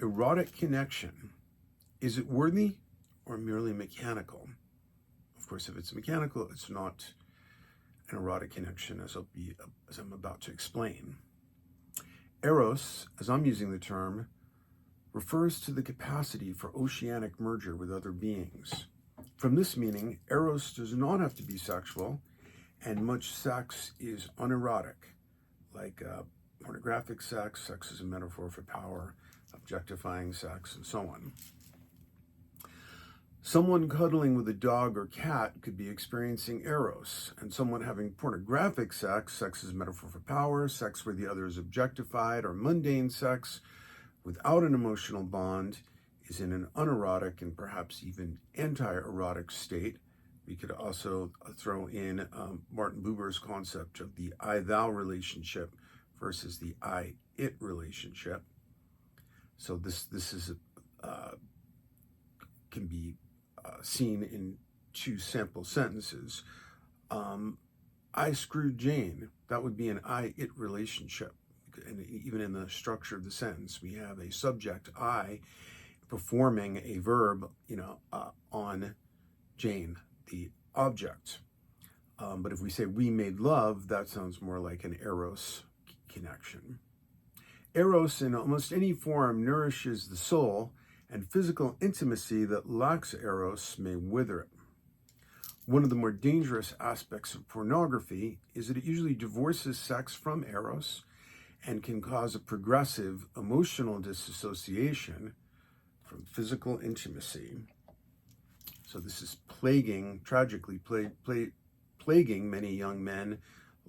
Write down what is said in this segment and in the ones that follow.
Erotic connection. Is it worthy or merely mechanical? Of course, if it's mechanical, it's not an erotic connection, as I'm about to explain. Eros, as I'm using the term, refers to the capacity for oceanic merger with other beings. From this meaning, Eros does not have to be sexual, and much sex is unerotic, like pornographic sex. Sex is a metaphor for power, objectifying sex, and so on. Someone cuddling with a dog or cat could be experiencing Eros, and someone having pornographic sex, sex is a metaphor for power, sex where the other is objectified, or mundane sex without an emotional bond is in an unerotic and perhaps even anti-erotic state. We could also throw in Martin Buber's concept of the I-thou relationship versus the I-it relationship. So this is can be seen in two sample sentences. I screwed Jane. That would be an I-it relationship. And even in the structure of the sentence, we have a subject, I, performing a verb, on Jane, the object. But if we say we made love, that sounds more like an Eros connection. Eros, in almost any form, nourishes the soul, and physical intimacy that lacks Eros may wither it. One of the more dangerous aspects of pornography is that it usually divorces sex from Eros and can cause a progressive emotional disassociation from physical intimacy. So this is tragically plaguing many young men,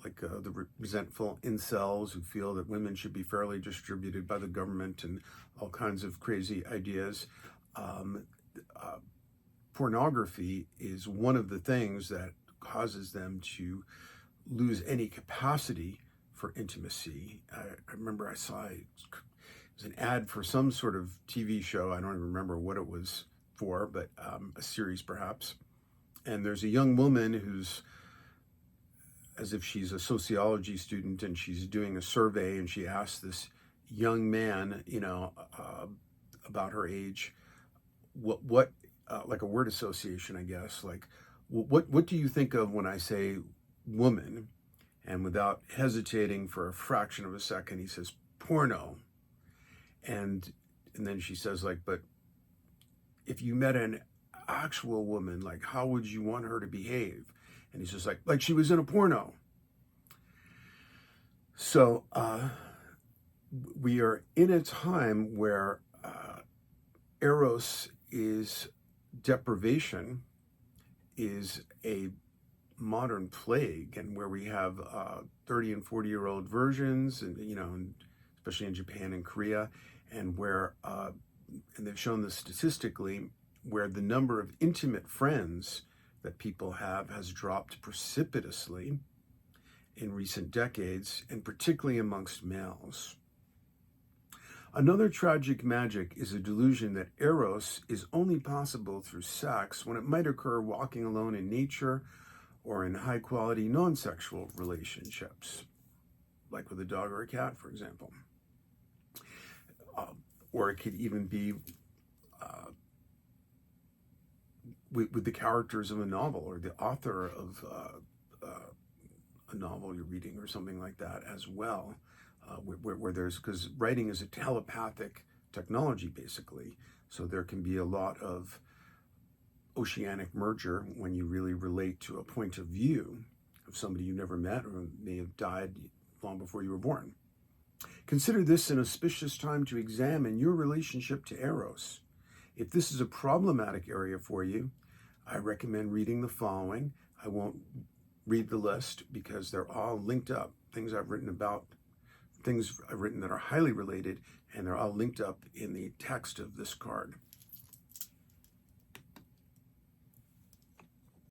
like the resentful incels who feel that women should be fairly distributed by the government and all kinds of crazy ideas. Pornography is one of the things that causes them to lose any capacity for intimacy. I remember I saw it was an ad for some sort of TV show. I don't even remember what it was for, but a series perhaps. And there's a young woman who's, as if she's a sociology student, and she's doing a survey, and she asks this young man, about her age, what like a word association, I guess, like what do you think of when I say woman? And without hesitating for a fraction of a second, he says porno. And then she says, like, but if you met an actual woman, like, how would you want her to behave? And he's just like she was in a porno. So we are in a time where Eros is deprivation, is a modern plague, and where we have 30 and 40-year-old versions, and especially in Japan and Korea, and where and they've shown this statistically, where the number of intimate friends that people have has dropped precipitously in recent decades, and particularly amongst males. Another tragic magic is a delusion that Eros is only possible through sex, when it might occur walking alone in nature or in high-quality non-sexual relationships, like with a dog or a cat, for example. Or it could even be with the characters of a novel, or the author of a novel you're reading, or something like that as well, where there's, because writing is a telepathic technology, basically, so there can be a lot of oceanic merger when you really relate to a point of view of somebody you never met or may have died long before you were born. Consider this an auspicious time to examine your relationship to Eros. If this is a problematic area for you, I recommend reading the following. I won't read the list because they're all linked up. Things I've written that are highly related, and they're all linked up in the text of this card.